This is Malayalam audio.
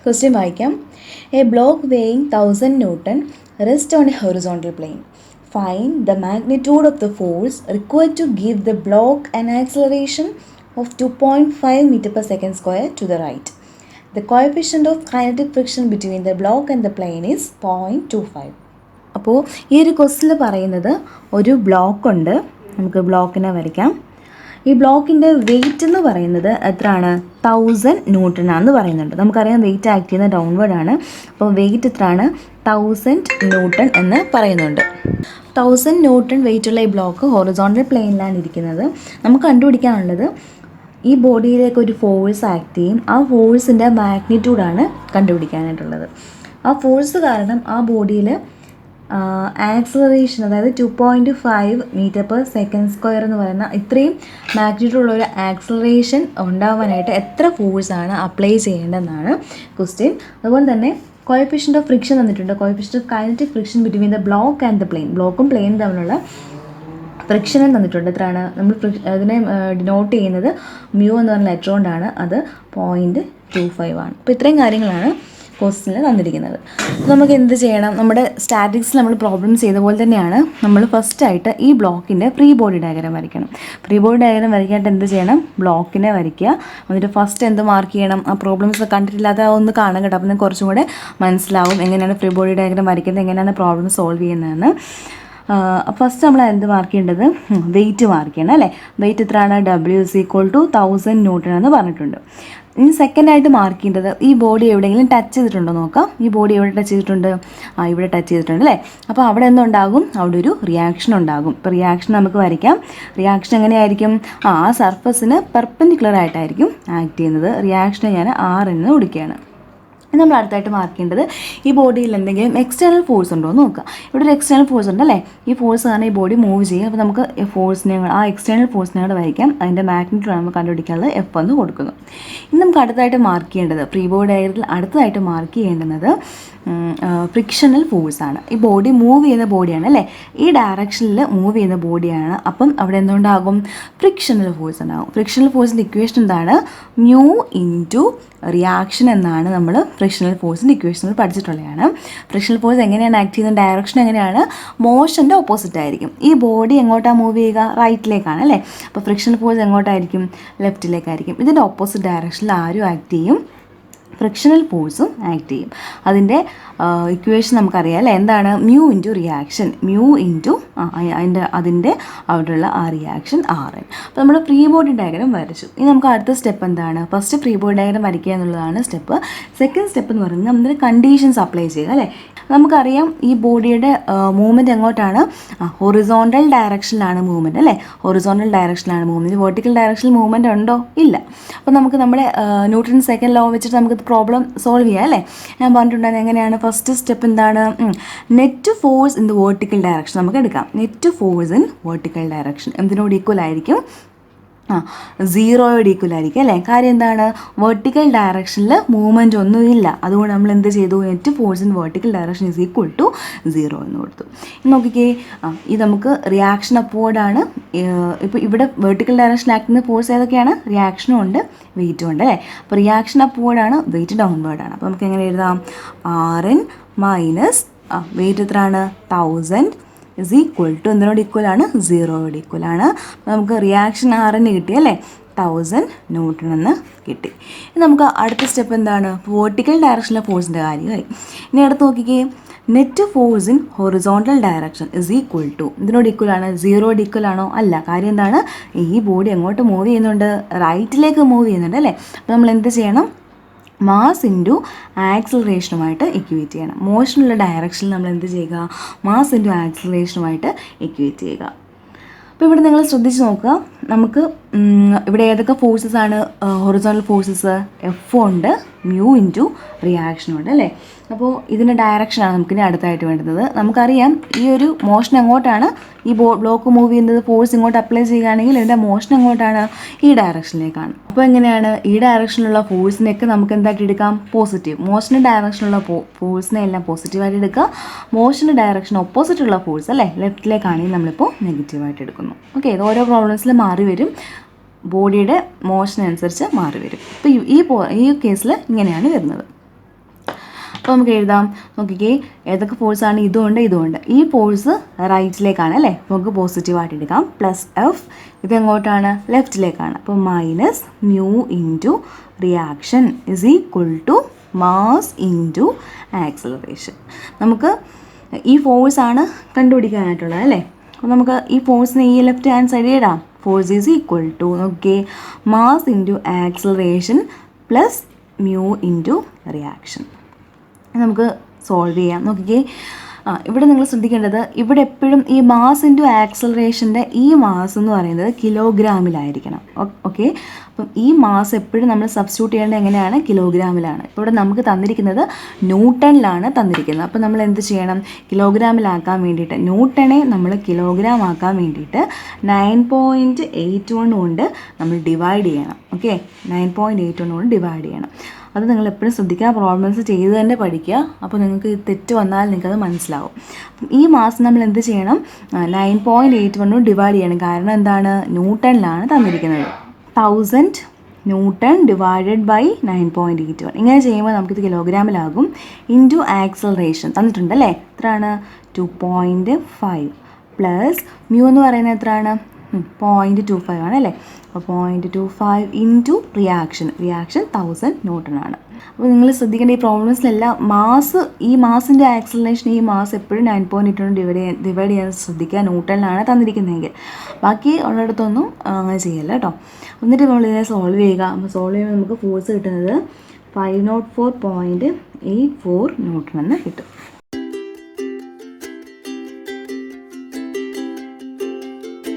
ക്വസ്റ്റ്യൻ വായിക്കാം. A block weighing 1000 Newton rests on a horizontal plane. Find the magnitude of the force required to give the block an acceleration of 2.5 meter per second square to the right. The coefficient of kinetic friction between the block and the plane is 0.25. അപ്പോൾ ഈ ഒരു ക്വസ്റ്റ്യനിൽ പറയുന്നത് ഒരു ബ്ലോക്ക് ഉണ്ട്. നമുക്ക് ബ്ലോക്കിനെ വരയ്ക്കാം. ഈ ബ്ലോക്കിൻ്റെ വെയിറ്റ് എന്ന് പറയുന്നത് എത്രയാണ്? 1000 Newton ആണെന്ന് പറയുന്നുണ്ട്. നമുക്കറിയാം വെയിറ്റ് ആക്ട് ചെയ്യുന്ന ഡൗൺവേർഡ് ആണ്. അപ്പോൾ വെയിറ്റ് എത്രയാണ്? 1000 Newton എന്ന് പറയുന്നുണ്ട്. 1000 Newton വെയിറ്റുള്ള ഈ ബ്ലോക്ക് ഹൊറിസോണ്ടൽ പ്ലെയിനിലാണ് ഇരിക്കുന്നത്. നമുക്ക് കണ്ടുപിടിക്കാനുള്ളത് ഈ ബോഡിയിലേക്ക് ഒരു ഫോഴ്സ് ആക്ട് ചെയ്യും. ആ ഫോഴ്സിൻ്റെ മാഗ്നിറ്റ്യൂഡാണ് കണ്ടുപിടിക്കാനായിട്ടുള്ളത്. ആ ഫോഴ്സ് കാരണം ആ ബോഡിയിൽ ആക്സലറേഷൻ, അതായത് 2.5 മീറ്റർ പെർ സെക്കൻഡ് സ്ക്വയർ എന്ന് പറയുന്ന ഇത്രയും മാഗ്നിറ്റ്യൂഡുള്ള ഒരു ആക്സലറേഷൻ ഉണ്ടാവാനായിട്ട് എത്ര ഫോഴ്സാണ് അപ്ലൈ ചെയ്യേണ്ടതെന്നാണ് ക്വസ്റ്റ്യൻ. അതുപോലെ തന്നെ കോഎഫിഷ്യൻ്റ് ഓഫ് ഫ്രിക്ഷൻ തന്നിട്ടുണ്ട്. Coefficient of kinetic friction between the block and the plain. ബ്ലോക്കും പ്ലെയിനും തമ്മിലുള്ള ഫ്രിക്ഷനും തന്നിട്ടുണ്ട്. എത്രയാണ്? നമ്മൾ അതിനെ ഡിനോട്ട് ചെയ്യുന്നത് മ്യൂ എന്ന് പറഞ്ഞ ലെറ്റർ കൊണ്ടാണ്. അത് 0.25 ആണ്. അപ്പോൾ ഇത്രയും കാര്യങ്ങളാണ് ക്വസ്റ്റ്യനിൽ തന്നിരിക്കുന്നത്. അപ്പോൾ നമുക്ക് എന്ത് ചെയ്യണം? നമ്മുടെ സ്റ്റാറ്റിക്സിൽ നമ്മൾ പ്രോബ്ലം ചെയ്ത പോലെ തന്നെയാണ് നമ്മൾ ഫസ്റ്റായിട്ട് ഈ ബ്ലോക്കിൻ്റെ ഫ്രീ ബോഡി ഡയഗ്രാം വരയ്ക്കണം. ഫ്രീ ബോഡി ഡയഗ്രാം വരയ്ക്കാനായിട്ട് എന്ത് ചെയ്യണം? ബ്ലോക്കിനെ വരയ്ക്കുക. എന്നിട്ട് ഫസ്റ്റ് എന്ത് മാർക്ക് ചെയ്യണം? ആ പ്രോബ്ലംസ് കണ്ടിട്ടില്ലാത്ത ഒന്ന് കാണാൻ കേട്ടോ. അപ്പോൾ നിങ്ങൾക്ക് കുറച്ചും കൂടെ മനസ്സിലാവും എങ്ങനെയാണ് ഫ്രീ ബോഡി ഡയഗ്രാം വരയ്ക്കുന്നത്, എങ്ങനെയാണ് പ്രോബ്ലം സോൾവ് ചെയ്യുന്നതെന്ന്. ഫസ്റ്റ് നമ്മൾ എന്ത് മാർക്ക് ചെയ്യേണ്ടത്? വെയിറ്റ് മാർക്ക് ചെയ്യണം അല്ലേ. വെയിറ്റ് എത്രയാണ്? W = 1000 Newton എന്ന് പറഞ്ഞിട്ടുണ്ട്. ഇനി സെക്കൻഡായിട്ട് മാർക്ക് ചെയ്യേണ്ടത് ഈ ബോഡി എവിടെയെങ്കിലും ടച്ച് ചെയ്തിട്ടുണ്ടോ നോക്കാം. ഈ ബോഡി എവിടെ ടച്ച് ചെയ്തിട്ടുണ്ട്? ഇവിടെ ടച്ച് ചെയ്തിട്ടുണ്ട് അല്ലേ. അപ്പോൾ അവിടെ എന്തുണ്ടാകും? അവിടെ ഒരു റിയാക്ഷൻ ഉണ്ടാകും. ഇപ്പോൾ റിയാക്ഷൻ നമുക്ക് വരയ്ക്കാം. റിയാക്ഷൻ എങ്ങനെയായിരിക്കും? ആ സർഫസിന് പെർപെൻഡിക്കുലർ ആയിട്ടായിരിക്കും ആക്ട് ചെയ്യുന്നത്. റിയാക്ഷനെ ഞാൻ R എന്ന് വിളിക്കുകയാണ്. നമ്മൾ അടുത്തായിട്ട് മാർക്ക് ചെയ്യേണ്ടത് ഈ ബോഡിയിൽ എന്തെങ്കിലും എക്സ്റ്റേണൽ ഫോഴ്സ് ഉണ്ടോ എന്ന് നോക്കുക. ഇവിടെ ഒരു എക്സ്റ്റേണൽ ഫോഴ്സ് ഉണ്ട് അല്ലേ. ഈ ഫോഴ്സ് കാരണം ഈ ബോഡി മൂവ് ചെയ്യും. അപ്പോൾ നമുക്ക് ഫോഴ്സിനെ, ആ എക്സ്റ്റേണൽ ഫോഴ്സിനെ കൂടെ വരയ്ക്കാം. അതിൻ്റെ മാഗ്നിറ്റ്യൂഡ് നമുക്ക് കണ്ടുപിടിക്കാനുള്ളത് F എന്ന് കൊടുക്കുന്നു. ഇനി നമുക്ക് അടുത്തായിട്ട് മാർക്ക് ചെയ്യേണ്ടത്, ഫ്രീ ബോഡി ഡയഗ്രത്തിൽ അടുത്തതായിട്ട് മാർക്ക് ചെയ്യേണ്ടുന്നത് ഫ്രിക്ഷണൽ ഫോഴ്സാണ്. ഈ ബോഡി മൂവ് ചെയ്യുന്ന ബോഡിയാണ് അല്ലേ. ഈ ഡയറക്ഷനിൽ മൂവ് ചെയ്യുന്ന ബോഡിയാണ്. അപ്പം അവിടെ എന്തുണ്ടാകും? ഫ്രിക്ഷണൽ ഫോഴ്സ് ഉണ്ടാകും. ഫ്രിക്ഷണൽ ഫോഴ്സിൻ്റെ ഇക്വേഷൻ എന്താണ്? മ്യൂ ഇൻറ്റു റിയാക്ഷൻ എന്നാണ് നമ്മൾ ഫ്രിക്ഷണൽ ഫോഴ്സിൻ്റെ ഇക്വേഷനിൽ പഠിച്ചിട്ടുള്ളതാണ്. ഫ്രിക്ഷണൽ ഫോഴ്സ് എങ്ങനെയാണ് ആക്ട് ചെയ്യുന്ന? ഡയറക്ഷൻ എങ്ങനെയാണ്? മോഷൻ്റെ ഓപ്പോസിറ്റ് ആയിരിക്കും. ഈ ബോഡി എങ്ങോട്ടാണ് മൂവ് ചെയ്യുക? റൈറ്റിലേക്കാണ് അല്ലേ. അപ്പോൾ ഫ്രിക്ഷണൽ ഫോഴ്സ് എങ്ങോട്ടായിരിക്കും? ലെഫ്റ്റിലേക്കായിരിക്കും. ഇതിൻ്റെ ഓപ്പോസിറ്റ് ഡയറക്ഷനിൽ ആരും ആക്ട് ചെയ്യും? ഫ്രിക്ഷണൽ ഫോഴ്സും ആക്ട് ചെയ്യും. അതിൻ്റെ ഇക്വേഷൻ നമുക്കറിയാം അല്ലേ. എന്താണ്? Mu into reaction. Mu into അതിൻ്റെ അവിടെയുള്ള ആ റിയാക്ഷൻ RN. അപ്പോൾ നമ്മൾ ഫ്രീ ബോഡി ഡയഗ്രാം വരച്ചു. ഇനി നമുക്ക് അടുത്ത സ്റ്റെപ്പ് എന്താണ്? ഫസ്റ്റ് ഫ്രീ ബോഡി ഡയഗ്രാം വരയ്ക്കുക എന്നുള്ളതാണ് സ്റ്റെപ്പ്. സെക്കൻഡ് സ്റ്റെപ്പ് എന്ന് പറയുന്നത് നമ്മൾ കണ്ടീഷൻസ് അപ്ലൈ ചെയ്യുക അല്ലേ. നമുക്കറിയാം ഈ ബോഡിയുടെ മൂവ്മെൻറ്റ് എങ്ങോട്ടാണ്? ഹൊറിസോണ്ടൽ ഡയറക്ഷനിലാണ് മൂവ്മെൻറ്റ് അല്ലേ. ഹൊറിസോണ്ടൽ ഡയറക്ഷനിലാണ് മൂവ്മെൻറ്റ്. വെർട്ടിക്കൽ ഡയറക്ഷനിൽ മൂവ്മെൻറ്റ് ഉണ്ടോ? ഇല്ല. അപ്പോൾ നമുക്ക് നമ്മുടെ ന്യൂട്ടൺ സെക്കൻഡ് ലോ വെച്ചിട്ട് നമുക്ക് പ്രോബ്ലം സോൾവ് ചെയ്യാം അല്ലേ. ഞാൻ പറഞ്ഞിട്ടുണ്ടായിരുന്നു എങ്ങനെയാണ്? ഫസ്റ്റ് സ്റ്റെപ്പ് എന്താണ്? Net force in the vertical direction നമുക്ക് എടുക്കാം. Net force in vertical direction എന്തിനോട് ഈക്വൽ ആയിരിക്കും? 0യോട് ഈക്വൽ ആയിരിക്കും അല്ലേ. കാര്യം എന്താണ്? വെർട്ടിക്കൽ ഡയറക്ഷനിൽ മൂവ്മെൻറ്റ് ഒന്നുമില്ല. അതുകൊണ്ട് നമ്മൾ എന്ത് ചെയ്തു? Net force in vertical direction is equal to 0 എന്ന് കൊടുത്തു. നോക്കിക്കേ, ഇത് നമുക്ക് റിയാക്ഷൻ അപ്വേർഡാണ്. ഇപ്പോൾ ഇവിടെ വെർട്ടിക്കൽ ഡയറക്ഷൻ ആക്ട് ചെയ്യുന്ന ഫോഴ്സ് ഏതൊക്കെയാണ്? റിയാക്ഷനും ഉണ്ട്, വെയിറ്റും ഉണ്ട് അല്ലേ. അപ്പോൾ റിയാക്ഷൻ അപ്വേർഡാണ്, വെയിറ്റ് ഡൗൺവേർഡാണ്. അപ്പോൾ നമുക്ക് എങ്ങനെ എഴുതാം? RN മൈനസ് വെയിറ്റ് എത്രയാണ്? 1000 ഇസ് ഈക്വൽ ടു എന്തിനോട് ഈക്വലാണ്? 0യോട് ഈക്വലാണ്. നമുക്ക് റിയാക്ഷൻ RN കിട്ടി അല്ലേ. 1000 Newton എന്ന് കിട്ടി. ഇനി നമുക്ക് അടുത്ത സ്റ്റെപ്പ് എന്താണ്? വെർട്ടിക്കൽ ഡയറക്ഷനിലെ ഫോഴ്സിൻ്റെ കാര്യമായി. ഇനി അടുത്ത് നോക്കിക്കേ, net force in horizontal direction is equal to ഇതിനോട് ഈക്വലാണ്? 0യോട് ഈക്വൽ ആണോ? അല്ല. കാര്യം എന്താണ്? ഈ ബോഡി എങ്ങോട്ട് മൂവ് ചെയ്യുന്നുണ്ട്? റൈറ്റിലേക്ക് മൂവ് ചെയ്യുന്നുണ്ട് അല്ലേ. അപ്പോൾ നമ്മൾ എന്ത് ചെയ്യണം? മാസ് ഇൻറ്റു ആക്സിലറേഷനുമായിട്ട് ഇക്വേറ്റ് ചെയ്യണം. മോഷനുള്ള ഡയറക്ഷനിൽ നമ്മൾ എന്ത് ചെയ്യുക? മാസ് ഇൻറ്റു ആക്സിലറേഷനുമായിട്ട് ഇക്വേറ്റ് ചെയ്യുക. അപ്പോൾ ഇവിടെ നിങ്ങൾ ശ്രദ്ധിച്ച് നോക്കുക. നമുക്ക് ഇവിടെ ഏതൊക്കെ ഫോഴ്സസ് ആണ്? ഹൊറിസോണ്ടൽ ഫോഴ്സസ് F ഉണ്ട്, മ്യൂ ഇൻറ്റു റിയാക്ഷനും ഉണ്ട് അല്ലേ. അപ്പോൾ ഇതിൻ്റെ ഡയറക്ഷനാണ് നമുക്കിനി അടുത്തായിട്ട് വേണ്ടുന്നത്. നമുക്കറിയാം ഈ ഒരു മോഷൻ എങ്ങോട്ടാണ്? ഈ ബ്ലോക്ക് മൂവ് ചെയ്യുന്നത്. ഫോഴ്സ് ഇങ്ങോട്ട് അപ്ലൈ ചെയ്യുകയാണെങ്കിൽ ഇതിൻ്റെ മോഷൻ എങ്ങോട്ടാണ്? ഈ ഡയറക്ഷനിലേക്കാണ്. അപ്പോൾ എങ്ങനെയാണ്? ഈ ഡയറക്ഷനിലുള്ള ഫോഴ്സിനെയൊക്കെ നമുക്ക് എന്തായിട്ട് എടുക്കാം? പോസിറ്റീവ്. മോഷൻ്റെ ഡയറക്ഷനുള്ള ഫോഴ്സിനെ എല്ലാം പോസിറ്റീവായിട്ട് എടുക്കുക. മോഷൻ്റെ ഡയറക്ഷൻ ഓപ്പോസിറ്റുള്ള ഫോഴ്സ് അല്ലേ, ലെഫ്റ്റിലേക്കാണെങ്കിൽ നമ്മളിപ്പോൾ നെഗറ്റീവായിട്ട് എടുക്കുന്നു. ഓക്കെ, ഇത് ഓരോ പ്രോബ്ലംസിൽ മാറി വരും. ബോഡിയുടെ മോഷൻ അനുസരിച്ച് മാറി വരും. ഇപ്പോൾ ഈ കേസിൽ ഇങ്ങനെയാണ് വരുന്നത്. അപ്പോൾ നമുക്ക് എഴുതാം. നോക്കിക്കേ, ഏതൊക്കെ ഫോഴ്സാണ്? ഇതുകൊണ്ട് ഈ ഫോഴ്സ് റൈറ്റിലേക്കാണ് അല്ലേ, നമുക്ക് പോസിറ്റീവായിട്ട് എടുക്കാം. പ്ലസ് എഫ് ഇത് എങ്ങോട്ടാണ്? ലെഫ്റ്റിലേക്കാണ്. അപ്പോൾ minus mu into reaction is equal to mass into acceleration. നമുക്ക് ഈ ഫോഴ്സാണ് കണ്ടുപിടിക്കാനായിട്ടുള്ളത് അല്ലേ. അപ്പോൾ നമുക്ക് ഈ ഫോഴ്സിനെ ഈ ലെഫ്റ്റ് ഹാൻഡ് സൈഡിൽ ഇടാം. ഫോഴ്സ് ഈസ് ഈക്വൽ ടു നോക്കിക്കേ mass into acceleration plus mu into reaction. നമുക്ക് സോൾവ് ചെയ്യാം. നോക്കിക്കേ, ഇവിടെ നിങ്ങൾ ശ്രദ്ധിക്കേണ്ടത്, ഇവിടെ എപ്പോഴും ഈ മാസ് ഇൻറ്റു ആക്സലറേഷൻ്റെ ഈ മാസ് എന്ന് പറയുന്നത് കിലോഗ്രാമിലായിരിക്കണം. ഓക്കെ, അപ്പം ഈ മാസ് എപ്പോഴും നമ്മൾ സബ്സ്റ്റിറ്റ്യൂട്ട് ചെയ്യേണ്ടത് എങ്ങനെയാണ്? കിലോഗ്രാമിലാണ്. ഇപ്പോൾ ഇവിടെ നമുക്ക് തന്നിരിക്കുന്നത് ന്യൂട്ടണിലാണ് തന്നിരിക്കുന്നത്. അപ്പോൾ നമ്മൾ എന്ത് ചെയ്യണം? കിലോഗ്രാമിലാക്കാൻ വേണ്ടിയിട്ട്, ന്യൂട്ടണെ നമ്മൾ കിലോഗ്രാം ആക്കാൻ വേണ്ടിയിട്ട് 9.81 കൊണ്ട് നമ്മൾ ഡിവൈഡ് ചെയ്യണം. ഓക്കെ, 9.81 കൊണ്ട് ഡിവൈഡ് ചെയ്യണം. അത് നിങ്ങൾ എപ്പോഴും ശ്രദ്ധിക്കുക, പ്രോബ്ലംസ് ചെയ്ത് തന്നെ പഠിക്കുക. അപ്പോൾ നിങ്ങൾക്ക് തെറ്റ് വന്നാൽ നിങ്ങൾക്കത് മനസ്സിലാവും. ഈ മാസം നമ്മൾ എന്ത് ചെയ്യണം? 9.81 കൊണ്ട് ഡിവൈഡ് ചെയ്യണം. കാരണം എന്താണ്? ന്യൂട്ടണിലാണ് തന്നിരിക്കുന്നത്. 1000 ന്യൂട്ടൺ ഡിവൈഡഡ് ബൈ 9.81. ഇങ്ങനെ ചെയ്യുമ്പോൾ നമുക്കിത് കിലോഗ്രാമിലാകും. ഇൻറ്റു ആക്സലറേഷൻ തന്നിട്ടുണ്ടല്ലേ, എത്രയാണ്? 2.5 പ്ലസ് മ്യൂ എന്ന് പറയുന്നത് എത്രയാണ്? 0.25 ആണല്ലേ. അപ്പോൾ 0.25 ഇൻറ്റു റിയാക്ഷൻ 1000 ന്യൂട്ടൺ ആണ്. അപ്പോൾ നിങ്ങൾ ശ്രദ്ധിക്കേണ്ട, ഈ പ്രോബ്ലംസിലെല്ലാം ഈ മാസിൻ്റെ ആക്സലറേഷൻ, ഈ മാസ് എപ്പോഴും 9.81 ഡിവൈഡ് ചെയ്യാൻ ശ്രദ്ധിക്കുക. ന്യൂട്ടണിലാണ് തന്നിരിക്കുന്നതെങ്കിൽ. ബാക്കി ഉള്ളിടത്തൊന്നും അങ്ങനെ ചെയ്യല്ല കേട്ടോ. എന്നിട്ട് നമ്മളിതിനെ സോൾവ് ചെയ്യുക. അപ്പോൾ സോൾവ് ചെയ്യുമ്പോൾ നമുക്ക് ഫോഴ്സ് കിട്ടുന്നത് 504.84 ന്യൂട്ടൺ എന്ന് കിട്ടും.